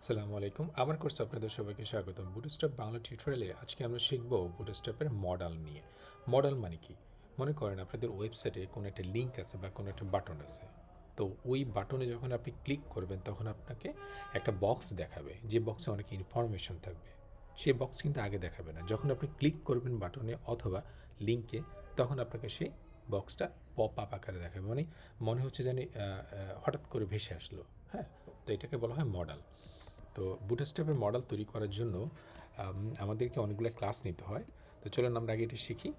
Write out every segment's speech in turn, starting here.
আসসালামু আলাইকুম। আমার কোর্সে আপনাদের সবাইকে স্বাগতম। বুটস্ট্র্যাপ বাংলা টিউটোরিয়ালে আজকে আমরা শিখব বুটস্ট্র্যাপের মডাল নিয়ে। মডাল মানে কি? মনে করেন আপনাদের ওয়েবসাইটে কোনো একটা লিঙ্ক আছে বা কোনো একটা বাটন আছে। তো ওই বাটনে যখন আপনি ক্লিক করবেন তখন আপনাকে একটা বক্স দেখাবে, যে বক্সে অনেক ইনফরমেশন থাকবে। সেই বক্স কিন্তু আগে দেখাবে না। যখন আপনি ক্লিক করবেন বাটনে অথবা লিঙ্কে, তখন আপনাকে সেই বক্সটা পপ আপ আকারে দেখাবে। মানে মনে হচ্ছে জানি হঠাৎ করে ভেসে আসলো। হ্যাঁ, তো এটাকে বলা হয় মডাল। তো বুটস্ট্র্যাপের মডেল তৈরি করার জন্য আমাদেরকে অনেকগুলো ক্লাস নিতে হয়। তো চলুন আমরা আগে এটি শিখি।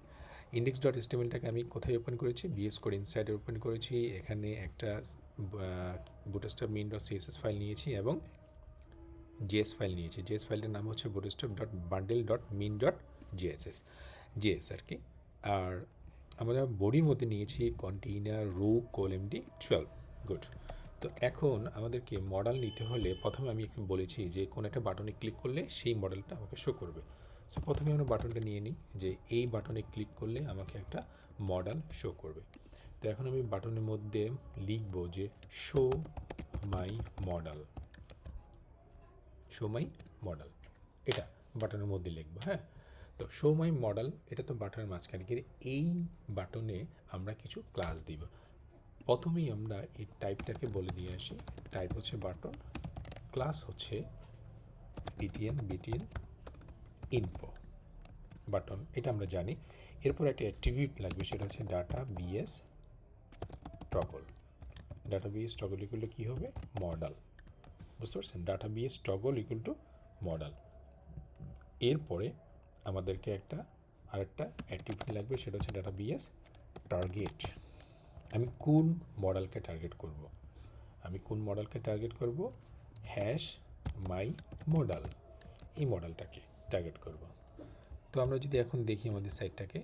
index.htmlটাকে আমি কোথায় ওপেন করেছি? বিএস কোড ইনসাইডে ওপেন করেছি। এখানে একটা বুটস্ট্র্যাপ min.css ফাইল নিয়েছি এবং জেএস ফাইল নিয়েছি। জেএস ফাইলটার নাম হচ্ছে bootstrap.bundle.min.jss জেএস আর কি। আর আমরা বডির মধ্যে নিয়েছি কন্টেইনার রো কোলএমডি 12। গুড। তো এখন আমাদেরকে মডেল নিতে হলে প্রথমে আমি একটু বলেছি যে কোনো একটা বাটনে ক্লিক করলে সেই মডেলটা আমাকে শো করবে। সো প্রথমে আমরা বাটনটা নিয়ে নিই যে এই বাটনে ক্লিক করলে আমাকে একটা মডেল শো করবে। তো এখন আমি বাটনের মধ্যে লিখব যে শো মাই মডেল। শো মাই মডেল এটা বাটনের মধ্যে লিখবো। হ্যাঁ, তো শো মাই মডেল এটা তো বাটনের মাঝখানে, কিন্তু এই বাটনে আমরা কিছু ক্লাস দিব। প্রথমেই আমরা এই টাইপটাকে বলে দিয়ে আসি। টাইপ হচ্ছে বাটন, ক্লাস হচ্ছে বিটিএন ইনফো বাটন, এটা আমরা জানি। এরপর একটা অ্যাট্রিবিউট লাগবে, সেটা হচ্ছে data BS toggle. Data BS toggle equal to কী হবে? মডেল। বুঝতে পারছেন? Data BS toggle equal to model. এরপরে আমাদেরকে আরেকটা অ্যাট্রিবিউট লাগবে, সেটা হচ্ছে ডাটা বিএস টার্গেট। আমি কোন মডেলকে টার্গেট করব? হ্যাশ মাই মডেল, এই মডেলটাকে টার্গেট করব। তো আমরা যদি এখন দেখি আমাদের সাইটটাকে,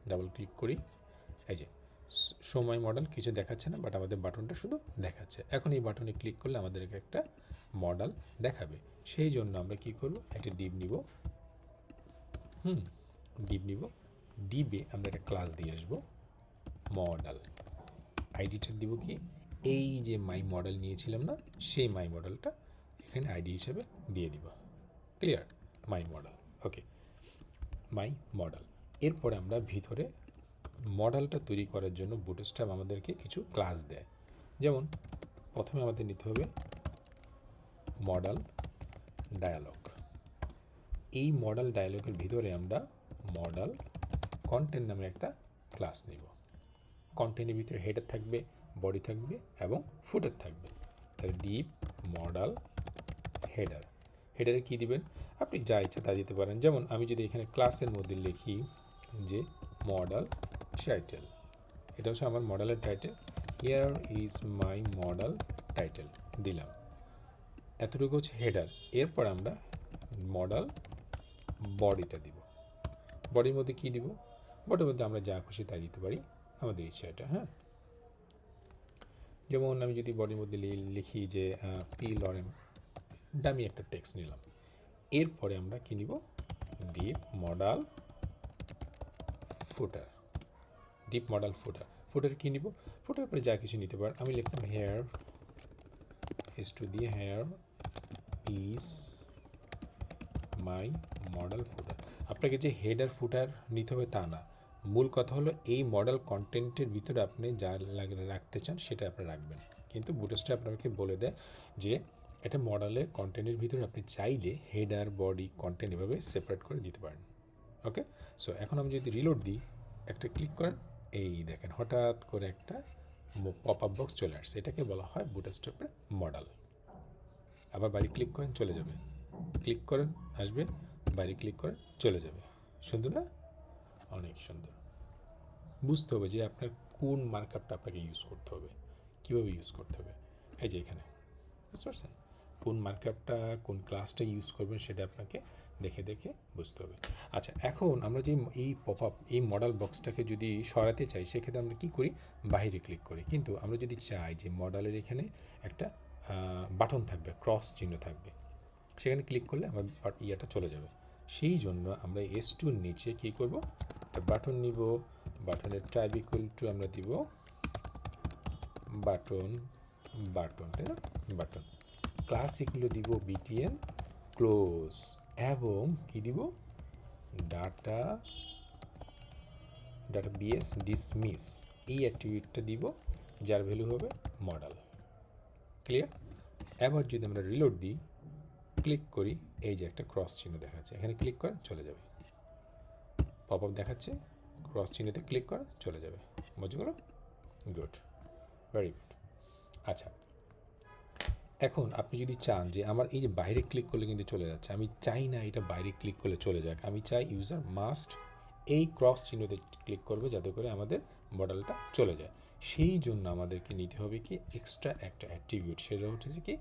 ডাবল ক্লিক করি, এই যে শো মাই মডেল কিছু দেখাচ্ছে না, বাট আমাদের বাটনটা শুধু দেখাচ্ছে। এখন এই বাটনে ক্লিক করলে আমাদেরকে একটা মডেল দেখাবে। সেই জন্য আমরা কি করব? একটা ডিভ নিব। ডিবে আমরা একটা ক্লাস দিয়ে আসবো মডেল। আইডিটা দিব কি? এই যে মাই মডেল নিয়েছিলাম না, সেই মাই মডেলটা এখানে আইডি হিসেবে দিয়ে দিব। ক্লিয়ার? মাই মডেল। ওকে, মাই মডেল। এরপরে আমরা ভিতরে মডেলটা তৈরি করার জন্য বুটস্ট্র্যাপ আমাদেরকে কিছু ক্লাস দেয়। যেমন প্রথমে আমাদের নিতে হবে modal-dialog। এই modal-dialogের ভিতরে আমরা modal-content নামে একটা ক্লাস নেব। কন্টেন্টের ভিতরে হেডার থাকবে, বডি থাকবে এবং ফুটার থাকবে। তাহলে ডিপ মডেল হেডার। হেডারে কী দিবেন? আপনি যা ইচ্ছা তা দিতে পারেন। যেমন আমি যদি এখানে ক্লাসের মধ্যে লিখি যে মডেল টাইটেল, এটা হচ্ছে আমার মডেলের title. Here is my model title দিলাম। এতটুকু হচ্ছে হেডার। এরপর আমরা মডেল বডিটা দিব। বডির মধ্যে কী দিব? বডির মধ্যে আমরা যা খুশি তাই দিতে পারি, আমাদের ইচ্ছা এটা। হ্যাঁ, যেমন আমি যদি বডির মধ্যে লিখি যে পি লরেম, দামি একটা টেক্সট নিলাম। এরপরে আমরা কী নিব? ডিপ মডেল ফুটার। ডিপ মডেল ফুটার। ফুটার কী নিব? ফুটার পরে যা কিছু নিতে পারেন। আমি লিখলাম হেয়ার ইজ টু দিয়ে হেয়ার ইজ মাই মডেল ফুটার। আপনাকে যে হেডার ফুটার নিতে হবে তা না, মূল কথা হলো এই মডেল কন্টেন্টের ভিতরে আপনি যা রাখতে চান সেটা আপনি রাখবেন। কিন্তু বুটস্ট্র্যাপ আপনাকে বলে দেয় যে এটা মডেলের কন্টেন্টের ভিতরে আপনি চাইলে হেডার বডি কন্টেন্ট এভাবে সেপারেট করে দিতে পারেন। ওকে, সো এখন আমি যদি রিলোড দিই, একটা ক্লিক করেন, এই দেখেন হঠাৎ করে একটা পপ আপ বক্স চলে আসছে। এটাকে বলা হয় বুটস্ট্র্যাপের মডেল। আবার বাইরে ক্লিক করেন, চলে যাবে। ক্লিক করেন, আসবে, বাইরে ক্লিক করেন, চলে যাবে। সুন্দর না? অনেক সুন্দর। বুঝতে হবে যে আপনার কোন মার্কআপটা আপনাকে ইউজ করতে হবে, কীভাবে ইউজ করতে হবে। এই যে এখানে বুঝতে পারছেন কোন মার্কআপটা, কোন ক্লাসটা ইউজ করবেন, সেটা আপনাকে দেখে দেখে বুঝতে হবে। আচ্ছা, এখন আমরা যে এই পপ আপ এই মডেল বক্সটাকে যদি সরাতে চাই, সেক্ষেত্রে আমরা কী করি? বাইরে ক্লিক করি। কিন্তু আমরা যদি চাই যে মডেলের এখানে একটা বাটন থাকবে, ক্রস চিহ্ন থাকবে, সেখানে ক্লিক করলে আমার ইয়েটা চলে যাবে। সেই জন্য আমরা S2 নিচে কী করব? একটা বাটন নিব। বাটনের টাইপ ইকুয়াল টু আমরা দিব বাটন বাটন, তাই না, বাটন। ক্লাস এগুলো দিব বিটিএন ক্লোজ, এবং কি দিব, ডাটা বিএস ডিসমিস, এই অ্যাট্রিবিউটটা দিব, যার ভ্যালু হবে মডাল। ক্লিয়ার? এবার যদি আমরা রিলোড দিই, ক্লিক করি, এই যে একটা ক্রস চিহ্ন দেখাচ্ছে, এখানে ক্লিক করেন চলে যাবে, পপ আপ দেখাচ্ছে, ক্রস চিহ্নতে ক্লিক করেন চলে যাবে। বুঝে গেল? Good, very good. আচ্ছা, এখন আপনি যদি চান যে আমার এই যে বাইরে ক্লিক করলে কিন্তু চলে যাচ্ছে, আমি চাই না এটা বাইরে ক্লিক করলে চলে যাক, আমি চাই ইউজার মাস্ট এই ক্রস চিহ্নতে ক্লিক করবে যাতে করে আমাদের মডেলটা চলে যায়। সেই জন্য আমাদেরকে নিতে হবে কি এক্সট্রা একটা অ্যাট্রিবিউট, সেটা হচ্ছে কি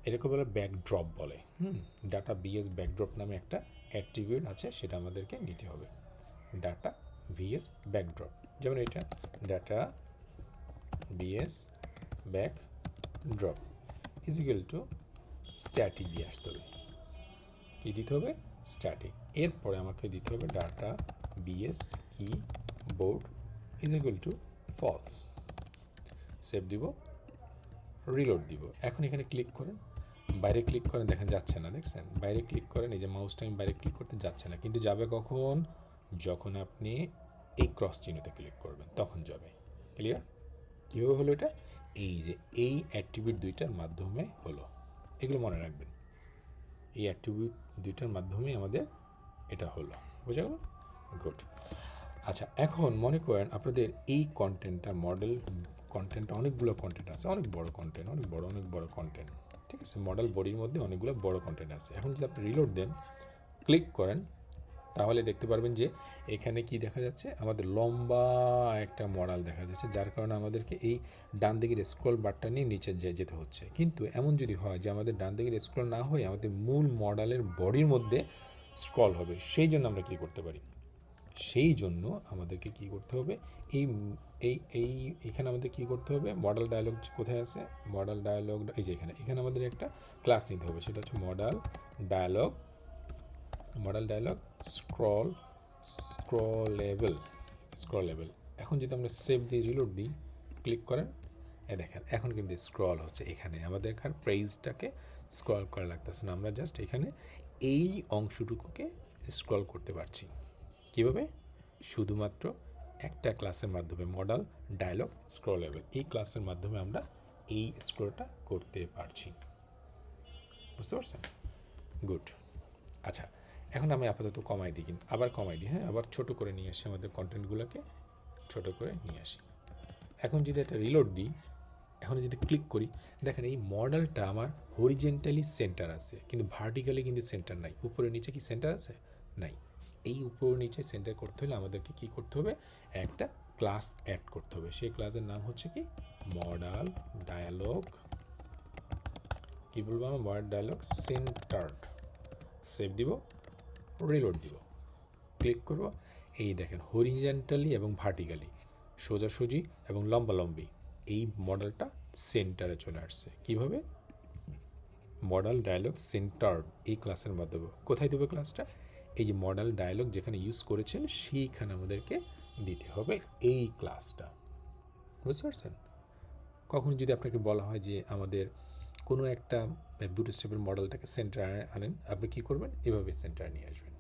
এটাকে বলে ব্যাকড্রপ বলে। ডাটা বিএস ব্যাকড্রপ নামে একটা অ্যাট্রিবিউট আছে, সেটা আমাদেরকে নিতে হবে। ডাটা ভিএস ব্যাকড্রপ, যেমন এটা data BS backdrop is equal two static দিয়ে আসতে হবে। কী দিতে হবে? স্ট্যাটিক। এরপরে আমাকে দিতে হবে data BS keyboard is equal to false. Save দিব, রিলোড দিব। এখন এখানে ক্লিক করেন, বাইরে ক্লিক করেন, দেখেন যাচ্ছে না, দেখছেন? বাইরে ক্লিক করেন, এই যে মাউসটা আমি বাইরে ক্লিক করতে যাচ্ছে না, কিন্তু যাবে কখন? যখন আপনি এই ক্রস চিহ্নতে ক্লিক করবেন তখন যাবে। ক্লিয়ার? কীভাবে হলো এটা? এই যে এই অ্যাট্রিবিউট দুইটার মাধ্যমে হলো, এগুলো মনে রাখবেন। এই অ্যাট্রিবিউট দুইটার মাধ্যমে আমাদের এটা হলো, বোঝা গেল? গুড। আচ্ছা, এখন মনে করেন আপনাদের এই কন্টেন্টটা, মডেল কন্টেন্টটা, অনেকগুলো কন্টেন্ট আছে, অনেক বড় কন্টেন্ট, অনেক বড় কন্টেন্ট, ঠিক আছে? মডেল বডির মধ্যে অনেকগুলো বড় কন্টেন্ট আছে। এখন যদি আপনি রিলোড দেন, ক্লিক করেন, তাহলে দেখতে পারবেন যে এখানে কি দেখা যাচ্ছে, আমাদের লম্বা একটা মডেল দেখা যাচ্ছে, যার কারণে আমাদেরকে এই ডান দিকের স্ক্রল বারটা নিয়ে নিচে যেতে হচ্ছে। কিন্তু এমন যদি হয় যে আমাদের ডান দিকের স্ক্রল না হয়ে আমাদের মূল মডেলের বডির মধ্যে স্ক্রল হবে, সেই জন্য আমরা কী করতে পারি? সেই জন্য আমাদেরকে কি করতে হবে, এই এই এই এখানে আমাদের কি করতে হবে, মডেল ডায়ালগ কোথায় আছে, মডেল ডায়ালগ এই যে এখানে আমাদের একটা ক্লাস নিতে হবে, সেটা হচ্ছে মডেল ডায়ালগ স্ক্রলেবল। এখন যদি আমরা সেভ দিয়ে রিলোড দিই, ক্লিক করেন, দেখেন এখন কিন্তু স্ক্রল হচ্ছে। এখানে আমাদের এখানে পেজটাকে স্ক্রল করা লাগতেছে না, আমরা জাস্ট এখানে এই অংশটুকুকে স্ক্রল করতে পারছি। কীভাবে? শুধুমাত্র একটা ক্লাসের মাধ্যমে, মডেল ডায়ালগ স্ক্রলেবল, এই ক্লাসের মাধ্যমে আমরা এই স্ক্রলটা করতে পারছি। বুঝতে পারছেন? গুড। আচ্ছা, এখন আমি আপাতত কমাই দিই, কিন্তু আবার কমাই দিই, হ্যাঁ, আবার ছোটো করে নিয়ে আসি, আমাদের কন্টেন্টগুলোকে ছোটো করে নিয়ে আসি। এখন যদি একটা রিলোড দিই, এখন যদি ক্লিক করি, দেখেন এই মডেলটা আমার হরিজেন্টালি সেন্টার আছে, কিন্তু ভার্টিক্যালি কিন্তু সেন্টার নাই। উপরে নিচে কি সেন্টার আছে? নাই। এই উপর নিচে সেন্টার করতে হলে আমাদেরকে কী করতে হবে? একটা ক্লাস অ্যাড করতে হবে। সেই ক্লাসের নাম হচ্ছে কি মডেল ডায়ালগ, কী বলবো আমরা, মডেল ডায়ালগ সেন্টার্ড। সেভ দিব, রিলোড দিব, ক্লিক করব, এই দেখেন হরিজেন্টালি এবং ভার্টিক্যালি, সোজাসুজি এবং লম্বালম্বি, এই মডেলটা সেন্টারে চলে আসছে। কিভাবে? মডেল ডায়ালগ সেন্টার্ড এই ক্লাসের মাধ্যমে। কোথায় দেবো ক্লাসটা? এই যে মডেল ডায়ালগ যেখানে ইউজ করেছেন সেইখানে আমাদেরকে দিতে হবে এই ক্লাসটা। বুঝতে পারছেন? কখন যদি আপনাকে বলা হয় যে আমাদের কোনো একটা বুটস্ট্র্যাপের মডেলটাকে সেন্টারে আনেন, আপনি কী করবেন? এভাবে সেন্টারে নিয়ে আসবেন।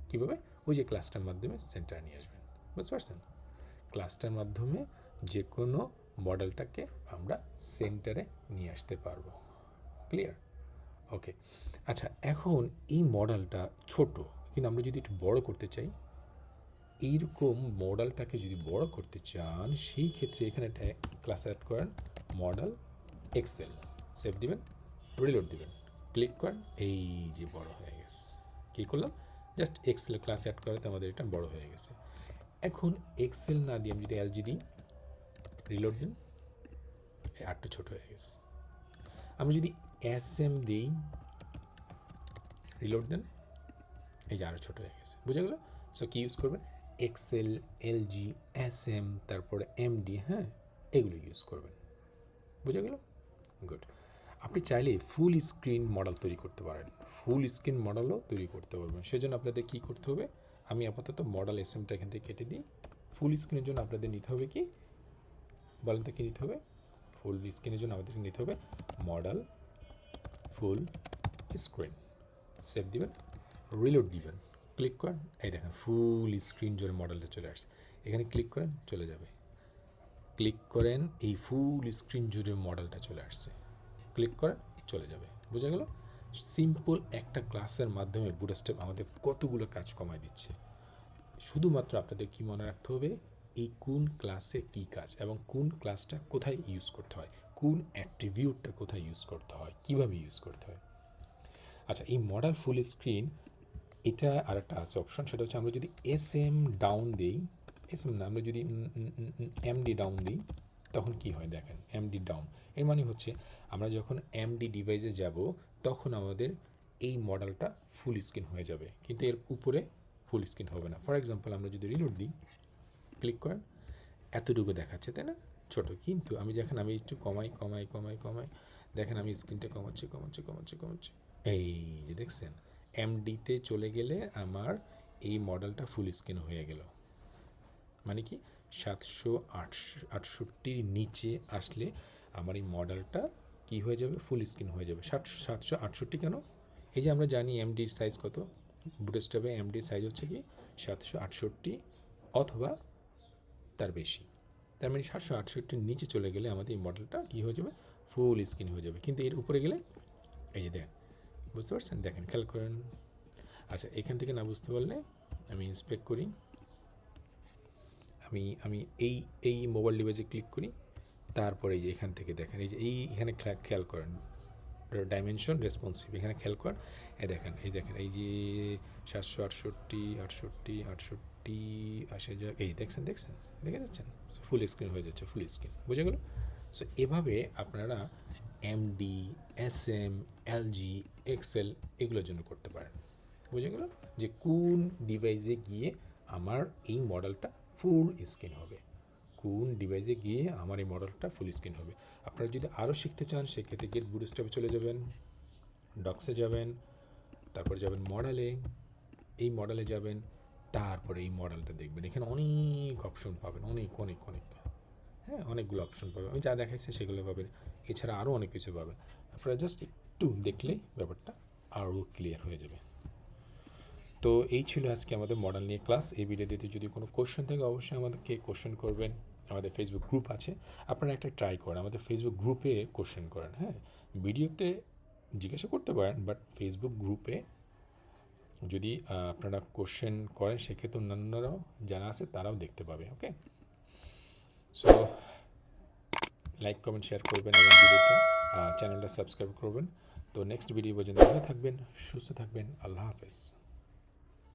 কীভাবে? ওই যে ক্লাসটার মাধ্যমে সেন্টারে নিয়ে আসবেন। বুঝতে পারছেন? ক্লাসটার মাধ্যমে যে কোনো মডেলটাকে আমরা সেন্টারে নিয়ে আসতে পারবো। ক্লিয়ার? ওকে। আচ্ছা, এখন এই মডেলটা ছোট, কিন্তু আমরা যদি একটু বড় করতে চাই, এইরকম মডেলটাকে যদি বড় করতে চান, সেই ক্ষেত্রে এখানে একটা ক্লাস অ্যাড করেন, মডেল এক্সেল। সেভ দিবেন, রিলোড দিবেন, ক্লিক করেন, এই যে বড় হয়ে গেছে। কী করলাম? জাস্ট এক্সেল ক্লাস অ্যাড করাতে আমাদের এটা বড় হয়ে গেছে। এখন এক্সেল না দিয়ে আমি যদি এলজি দিই, রিলোড দিন, আরটা ছোট হয়ে গেছে। আমি যদি এসএম দিই, রিলোড দেন, এই যে আরও ছোটো হয়ে গেছে। বুঝে গেল? সো কী ইউজ করবেন? এক্সেল, এলজি, এসএম, তারপরে এমডি, হ্যাঁ, এগুলো ইউজ করবেন। বুঝে গেল? গুড। আপনি চাইলে ফুল স্ক্রিন মডেল তৈরি করতে পারেন, ফুল স্ক্রিন মডেলও তৈরি করতে পারবেন। সেজন্য আপনাদের কী করতে হবে? আমি আপাতত মডেল এসএমটা এখান থেকে কেটে দিই। ফুল স্ক্রিনের জন্য আপনাদের নিতে হবে কি, বলেন তো কী নিতে হবে? ফুল স্ক্রিনের জন্য আমাদেরকে নিতে হবে মডাল ফুল স্ক্রিন। সেভ দিবেন, রিলোড দিবেন, ক্লিক করেন, এই দেখেন ফুল স্ক্রিন জুড়ে মডেলটা চলে আসছে। এখানে ক্লিক করেন, চলে যাবে। ক্লিক করেন, এই ফুল স্ক্রিন জুড়ে মডেলটা চলে আসছে। ক্লিক করেন, চলে যাবে। বোঝা গেল? সিম্পল একটা ক্লাসের মাধ্যমে বুটস্ট্র্যাপ আমাদের কতগুলো কাজ কমায় দিচ্ছে। শুধুমাত্র আপনাদের কি মনে রাখতে হবে, এই কোন ক্লাসে কী কাজ এবং কোন ক্লাসটা কোথায় ইউজ করতে হয়, কোন অ্যাট্রিবিউটটা কোথায় ইউজ করতে হয়, কীভাবে ইউজ করতে হয়। আচ্ছা, এই মডেল ফুল স্ক্রিন এটা আর একটা আছে অপশন, সেটা হচ্ছে আমরা যদি SM ডাউন দিই, SM না, আমরা যদি MD ডাউন দিই তখন কি হয় দেখেন। MD ডাউন এর মানে হচ্ছে আমরা যখন MD ডিভাইসে যাব তখন আমাদের এই মডেলটা ফুল স্ক্রিন হয়ে যাবে, কিন্তু এর উপরে ফুল স্ক্রিন হবে না। ফর এক্সাম্পল আমরা যদি রিলোড দিই, ক্লিক করেন, এতটুকু দেখাচ্ছে তাই না, ছোট। কিন্তু আমি দেখেন, আমি একটু কমাই, দেখেন আমি স্ক্রিনটা কমাচ্ছি, এই যে দেখছেন MDতে চলে গেলে আমার এই মডেলটা ফুল স্ক্রিন হয়ে গেল। মানে কি 768 নিচে আসলে আমার এই মডেলটা কি হয়ে যাবে, ফুল স্ক্রিন হয়ে যাবে। 768 কেন? এই যে আমরা জানি MDর সাইজ কত, বুটস্ট্র্যাপে MDর সাইজ হচ্ছে কি 768 অথবা তার বেশি। তার মানে 768 নিচে চলে গেলে আমাদের এই মডেলটা কী হয়ে যাবে, ফুল স্ক্রিন হয়ে যাবে। কিন্তু এর উপরে গেলে এই যে দেখেন, বুঝতে পারছেন, দেখেন খেয়াল করেন। আচ্ছা, এখান থেকে না বুঝতে পারলে আমি ইন্সপেক্ট করি, আমি এই মোবাইল ডিভাইসে ক্লিক করি, তারপরে এই যে এখান থেকে দেখেন, এই যে এখানে খেয়াল করেন ডাইমেনশন রেসপন্সিভ, এখানে খেয়াল করেন, এই দেখেন এই যে 768 আসে যাক, এই দেখে যাচ্ছেন ফুল স্ক্রিন হয়ে যাচ্ছে, ফুল স্ক্রিন। বুঝে গেল? সো এভাবে আপনারা MD, SM, LG, এক্সেল এগুলোর জন্য করতে পারেন। বুঝে গেল যে কোন ডিভাইসে গিয়ে আমার এই মডেলটা ফুল স্ক্রিন হবে, কোন ডিভাইসে গিয়ে আমার এই মডেলটা ফুল স্ক্রিন হবে। আপনারা যদি আরও শিখতে চান সেক্ষেত্রে গেট বুটস্ট্র্যাপে চলে যাবেন, ডক্সে যাবেন, তারপর যাবেন মডেলে, এই মডেলে যাবেন, তারপরে এই মডেলটা দেখবেন। এখানে অনেক অপশন পাবেন, অনেক হ্যাঁ, অনেকগুলো অপশন পাবেন। আমি যা দেখাইছি সেগুলো পাবেন, এছাড়া আরও অনেক কিছু পাবেন। আপনারা জাস্ট একটু দেখলেই ব্যাপারটা আরও ক্লিয়ার হয়ে যাবে। তো এই ছিল আজকে আমাদের মডেল নিয়ে ক্লাস। এই ভিডিওতে যদি কোনো কোশ্চেন থাকে অবশ্যই আমাদেরকে কোশ্চেন করবেন। আমাদের ফেসবুক গ্রুপ আছে, আপনারা একটা ট্রাই করেন, আমাদের ফেসবুক গ্রুপে কোশ্চেন করেন। হ্যাঁ, ভিডিওতে জিজ্ঞাসা করতে পারেন, বাট ফেসবুক গ্রুপে যদি আপনারা কোশ্চেন করেন সেক্ষেত্রে অন্যান্যরাও যারা আছে তারাও দেখতে পাবে। ওকে, সো লাইক কমেন্ট শেয়ার করবেন এবং ভিডিওটা চ্যানেলটা সাবস্ক্রাইব করবেন। তো নেক্সট ভিডিও পর্যন্ত ভালো থাকবেন, সুস্থ থাকবেন, আল্লাহ হাফেজ।